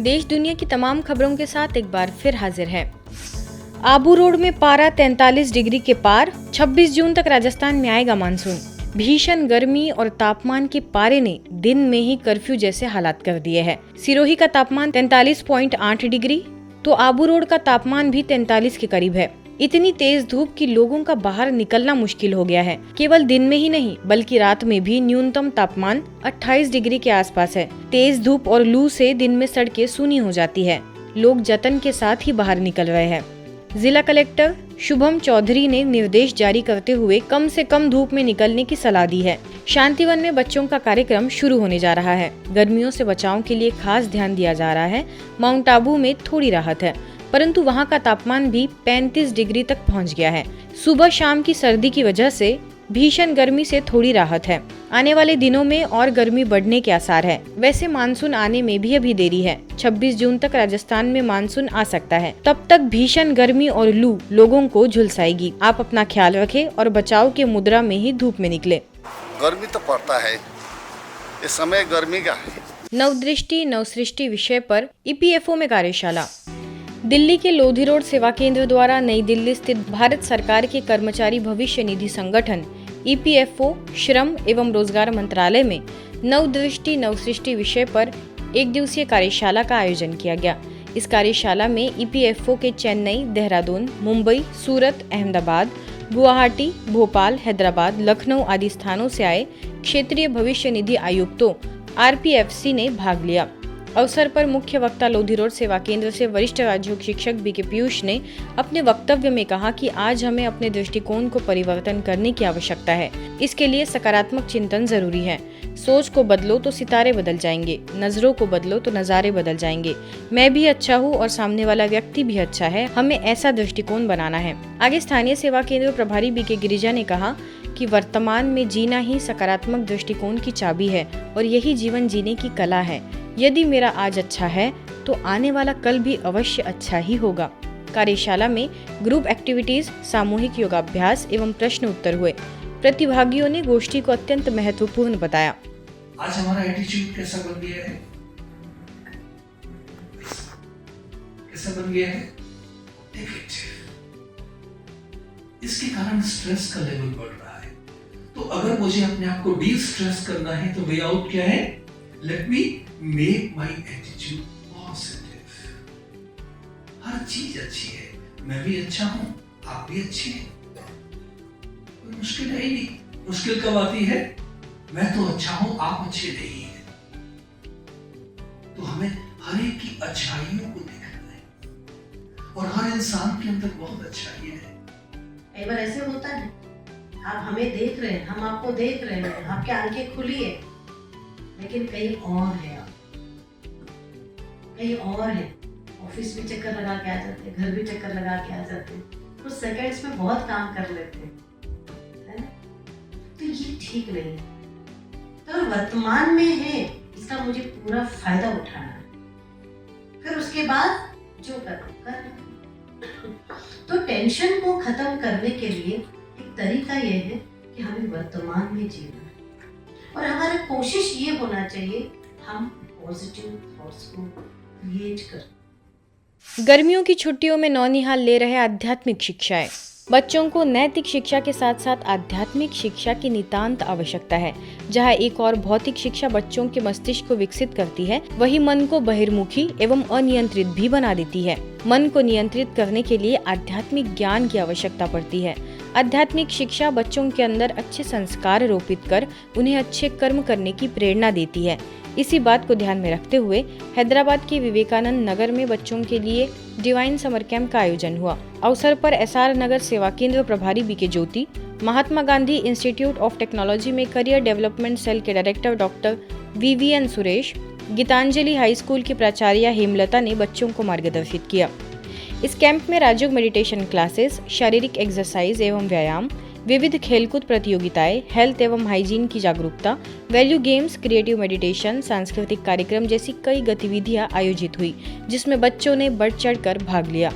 देश दुनिया की तमाम खबरों के साथ एक बार फिर हाजिर है। आबू रोड में पारा 43 डिग्री के पार, 26 जून तक राजस्थान में आएगा मानसून। भीषण गर्मी और तापमान के पारे ने दिन में ही कर्फ्यू जैसे हालात कर दिए हैं। सिरोही का तापमान 43.8 डिग्री तो आबू रोड का तापमान भी 43 के करीब है। इतनी तेज धूप कि लोगों का बाहर निकलना मुश्किल हो गया है। केवल दिन में ही नहीं बल्कि रात में भी न्यूनतम तापमान 28 डिग्री के आसपास है। तेज धूप और लू से दिन में सड़कें सूनी हो जाती है। लोग जतन के साथ ही बाहर निकल रहे हैं। जिला कलेक्टर शुभम चौधरी ने निर्देश जारी करते हुए कम से कम धूप में निकलने की सलाह दी है। शांतिवन में बच्चों का कार्यक्रम शुरू होने जा रहा है। गर्मियों से बचाव के लिए खास ध्यान दिया जा रहा है। माउंट आबू में थोड़ी राहत है, परंतु वहां का तापमान भी 35 डिग्री तक पहुंच गया है। सुबह शाम की सर्दी की वजह से भीषण गर्मी से थोड़ी राहत है। आने वाले दिनों में और गर्मी बढ़ने के आसार है। वैसे मानसून आने में भी अभी देरी है। 26 जून तक राजस्थान में मानसून आ सकता है। तब तक भीषण गर्मी और लू लोगों को झुलसाएगी। आप अपना ख्याल रखें और बचाव के मुद्रा में ही धूप में निकले। गर्मी तो पड़ता है, इस समय गर्मी का है। नवदृष्टि नवसृष्टि विषय पर ईपीएफओ में कार्यशाला। दिल्ली के लोधी रोड सेवा केंद्र द्वारा नई दिल्ली स्थित भारत सरकार के कर्मचारी भविष्य निधि संगठन ईपीएफओ श्रम एवं रोजगार मंत्रालय में नवदृष्टि नवसृष्टि विषय पर एक दिवसीय कार्यशाला का आयोजन किया गया। इस कार्यशाला में ईपीएफओ के चेन्नई, देहरादून, मुंबई, सूरत, अहमदाबाद, गुवाहाटी, भोपाल, हैदराबाद, लखनऊ आदि स्थानों से आए क्षेत्रीय भविष्य निधि आयुक्तों आरपीएफसी ने भाग लिया। अवसर पर मुख्य वक्ता लोधी रोड सेवा केंद्र से वरिष्ठ राजयोग शिक्षक बीके पीयूष ने अपने वक्तव्य में कहा कि आज हमें अपने दृष्टिकोण को परिवर्तन करने की आवश्यकता है। इसके लिए सकारात्मक चिंतन जरूरी है। सोच को बदलो तो सितारे बदल जाएंगे, नजरों को बदलो तो नजारे बदल जाएंगे। मैं भी अच्छा हूँ और सामने वाला व्यक्ति भी अच्छा है, हमें ऐसा दृष्टिकोण बनाना है। आगे स्थानीय सेवा केंद्र प्रभारी बीके गिरिजा ने कहा कि वर्तमान में जीना ही सकारात्मक दृष्टिकोण की चाबी है और यही जीवन जीने की कला है। यदि मेरा आज अच्छा है तो आने वाला कल भी अवश्य अच्छा ही होगा। कार्यशाला में ग्रुप एक्टिविटीज, सामूहिक योगाभ्यास एवं प्रश्न उत्तर हुए। प्रतिभागियों ने गोष्ठी को अत्यंत महत्वपूर्ण बताया। आज हमारा एटीट्यूड कैसा बन गया है? कैसा बन गया है? इसके कारण स्ट्रेस का लेवल बढ़ रहा है। तो अगर मुझे अपने आप को डी स्ट्रेस करना है तो वे आउट क्या है? Let me make my attitude positive. हर चीज अच्छी है, मैं भी अच्छा हूं, आप भी अच्छे हैं। कोई मुश्किल है ही नहीं। मुश्किल कब आती है? मैं तो अच्छा हूं, आप अच्छे नहीं हैं। तो हमें हर एक की अच्छाइयों को देखना है और हर इंसान के अंदर बहुत अच्छाइयां हैं। कई बार ऐसे होता है, आप हमें देख रहे हैं, हम आपको देख रहे हैं, आपकी आंखें खुली है, लेकिन कहीं और है। आप कहीं और है। ऑफिस भी चक्कर लगा के आ जाते हैं, घर भी चक्कर लगा के आ जाते हैं, कुछ सेकंड्स में बहुत काम कर लेते हैं, है ना? तो ये ठीक नहीं है। तो वर्तमान में है, इसका मुझे पूरा फायदा उठाना है। फिर उसके बाद जो करना। तो टेंशन को खत्म करने के लिए एक तरीका ये है कि हमें वर्तमान में जीना है और हमारी कोशिश ये होना चाहिए हम पॉजिटिव थॉट्स को क्रिएट करें। गर्मियों की छुट्टियों में नौनिहाल ले रहे आध्यात्मिक शिक्षाएं। बच्चों को नैतिक शिक्षा के साथ साथ आध्यात्मिक शिक्षा की नितांत आवश्यकता है। जहां एक और भौतिक शिक्षा बच्चों के मस्तिष्क को विकसित करती है, वही मन को बहिर्मुखी एवं अनियंत्रित भी बना देती है। मन को नियंत्रित करने के लिए आध्यात्मिक ज्ञान की आवश्यकता पड़ती है। आध्यात्मिक शिक्षा बच्चों के अंदर अच्छे संस्कार रोपित कर उन्हें अच्छे कर्म करने की प्रेरणा देती है। इसी बात को ध्यान में रखते हुए हैदराबाद के विवेकानंद नगर में बच्चों के लिए डिवाइन समर कैंप का आयोजन हुआ। अवसर पर एसआर नगर सेवा केंद्र प्रभारी BK Jyoti, Mahatma Gandhi institute of technology में करियर डेवलपमेंट सेल के director doctor VVN Suresh, Gitanjali high school की प्राचार्य हेमलता ने बच्चों को मार्गदर्शित किया। इस कैंप में राजयोग मेडिटेशन क्लासेस, शारीरिक एक्सरसाइज एवं व्यायाम, विविध खेलकूद प्रतियोगिताएं, हेल्थ एवं हाइजीन की जागरूकता, वैल्यू गेम्स, क्रिएटिव मेडिटेशन, सांस्कृतिक कार्यक्रम जैसी कई गतिविधियां आयोजित हुई, जिसमें बच्चों ने बढ़ चढ़कर भाग लिया।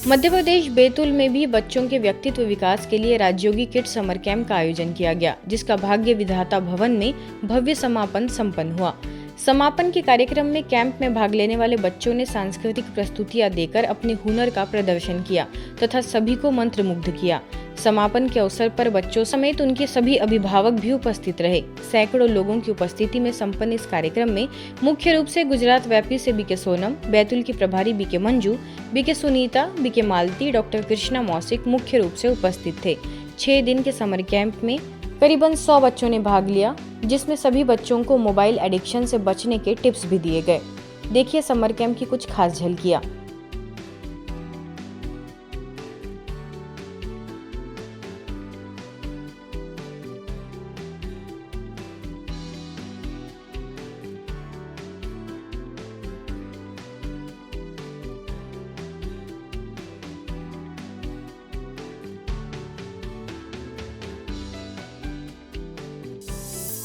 मध्य प्रदेश बैतूल में भी बच्चों के व्यक्तित्व विकास के लिए राजयोगी किड समर कैंप का आयोजन किया गया, जिसका भाग्य विधाता भवन में भव्य समापन संपन्न हुआ। समापन के कार्यक्रम में कैंप में भाग लेने वाले बच्चों ने सांस्कृतिक प्रस्तुतियां देकर अपने हुनर का प्रदर्शन किया तथा सभी को मंत्रमुग्ध किया। समापन के अवसर पर बच्चों समेत उनके सभी अभिभावक भी उपस्थित रहे। सैकड़ों लोगों की उपस्थिति में संपन्न इस कार्यक्रम में मुख्य रूप से गुजरात व्यापी से बीके सोनम, बैतूल की प्रभारी BK Manju, BK Sunita, BK Malti, doctor Krishna Mausik मुख्य रूप से उपस्थित थे। 6 दिन के समर कैंप में करीबन 100 बच्चों ने भाग लिया, जिसमें सभी बच्चों को मोबाइल एडिक्शन से बचने के टिप्स भी दिए गए। देखिए समर कैंप की कुछ खास झलकियां।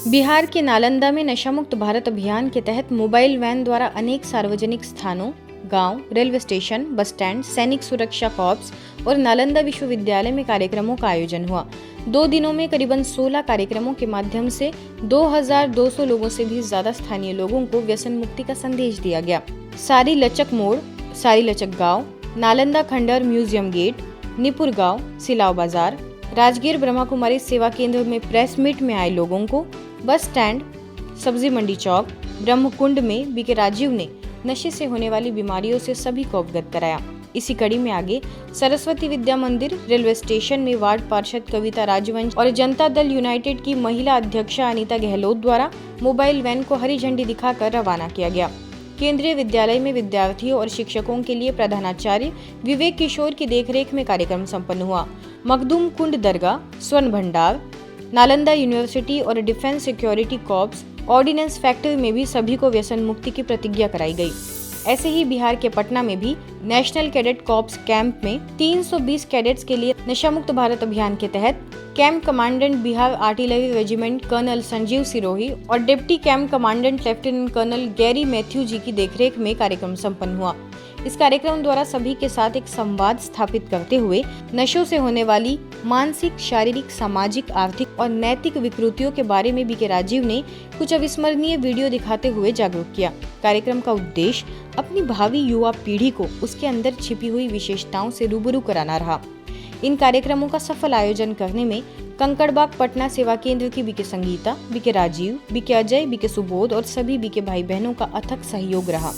बिहार के नालंदा में नशामुक्त भारत अभियान के तहत मोबाइल वैन द्वारा अनेक सार्वजनिक स्थानों, गांव, रेलवे स्टेशन, बस स्टैंड, सैनिक सुरक्षा कॉर्प्स और नालंदा विश्वविद्यालय में कार्यक्रमों का आयोजन हुआ। 2 दिनों में करीबन 16 कार्यक्रमों के माध्यम से 2200 लोगों से भी ज्यादा स्थानीय लोगों को व्यसन मुक्ति का संदेश दिया गया। सारी लचक मोड़, सारी लचक गाँव, नालंदा खंडर म्यूजियम गेट, निपुर गाँव, सिलाव बाजार, राजगीर ब्रह्मा कुमारी सेवा केंद्र में प्रेस मीट में आए लोगों को, बस स्टैंड, सब्जी मंडी चौक, ब्रह्मकुंड में बीके राजीव ने नशे से होने वाली बीमारियों से सभी को अवगत कराया। इसी कड़ी में आगे सरस्वती विद्या मंदिर, रेलवे स्टेशन में वार्ड पार्षद कविता राजवंश और जनता दल यूनाइटेड की महिला अध्यक्षा अनीता गहलोत द्वारा मोबाइल वैन को हरी झंडी दिखाकर रवाना किया गया। केंद्रीय विद्यालय में विद्यार्थियों और शिक्षकों के लिए प्रधानाचार्य विवेक किशोर की देखरेख में कार्यक्रम संपन्न हुआ। मखदूम कुंड दरगाह, स्वर्ण भंडार, नालंदा यूनिवर्सिटी और defence security corps ordnance factory में भी सभी को व्यसन मुक्ति की प्रतिज्ञा कराई गई। ऐसे ही बिहार के पटना में भी नेशनल कैडेट कॉर्प्स कैंप में 320 कैडेट्स के लिए नशा मुक्त भारत अभियान के तहत camp commandant Bihar artillery regiment colonel Sanjeev Sirohi और deputy camp commandant lieutenant colonel Gary Mathew ji की देखरेख में कार्यक्रम संपन्न हुआ। इस कार्यक्रम द्वारा सभी के साथ एक संवाद स्थापित करते हुए नशों से होने वाली मानसिक, शारीरिक, सामाजिक, आर्थिक और नैतिक विकृतियों के बारे में बीके राजीव ने कुछ अविस्मरणीय वीडियो दिखाते हुए जागरूक किया। कार्यक्रम का उद्देश्य अपनी भावी युवा पीढ़ी को उसके अंदर छिपी हुई विशेषताओं से रूबरू कराना रहा। इन कार्यक्रमों का सफल आयोजन करने में कंकड़बाग पटना सेवा केंद्र की BK Sangeeta, BK Rajeev, BK Ajay, BK Subodh और सभी बीके भाई बहनों का अथक सहयोग रहा।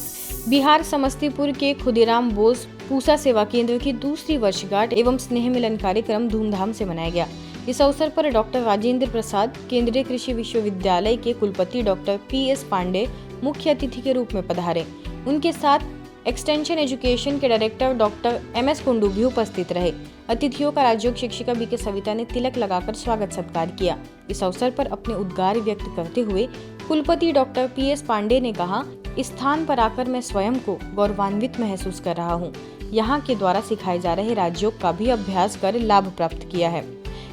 बिहार समस्तीपुर के खुदीराम बोस पूसा सेवा केंद्र की दूसरी वर्षगांठ एवं स्नेह मिलन कार्यक्रम धूमधाम से मनाया गया। इस अवसर पर डॉक्टर राजेंद्र प्रसाद, केंद्रीय कृषि विश्वविद्यालय के कुलपति डॉक्टर PS पांडे मुख्य अतिथि के रूप में पधारे। उनके साथ एक्सटेंशन एजुकेशन के डायरेक्टर डॉक्टर MS कुंडू भी उपस्थित रहे। अतिथियों का राजयोग शिक्षिका बीके सविता ने तिलक लगाकर स्वागत सत्कार किया। इस अवसर पर अपने उद्गार व्यक्त करते हुए कुलपति डॉक्टर PS पांडे ने कहा, इस स्थान पर आकर मैं स्वयं को गौरवान्वित महसूस कर रहा हूँ। यहाँ के द्वारा सिखाए जा रहे राजयोग का भी अभ्यास कर लाभ प्राप्त किया है।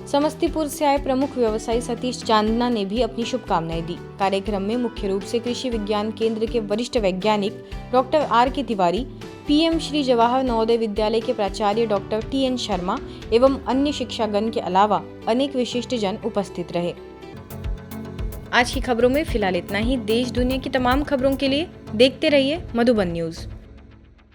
समस्तीपुर से आए प्रमुख व्यवसायी सतीश चांदना ने भी अपनी शुभकामनाएं दी। कार्यक्रम में मुख्य रूप से कृषि विज्ञान केंद्र के वरिष्ठ वैज्ञानिक doctor RK Tiwari, PM Shri Jawahar Navodaya Vidyalaya के प्राचार्य डॉक्टर TN शर्मा एवं अन्य शिक्षागण के अलावा अनेक विशिष्ट जन उपस्थित रहे। आज की खबरों में फिलहाल इतना ही। देश दुनिया की तमाम खबरों के लिए देखते रहिए मधुबन न्यूज।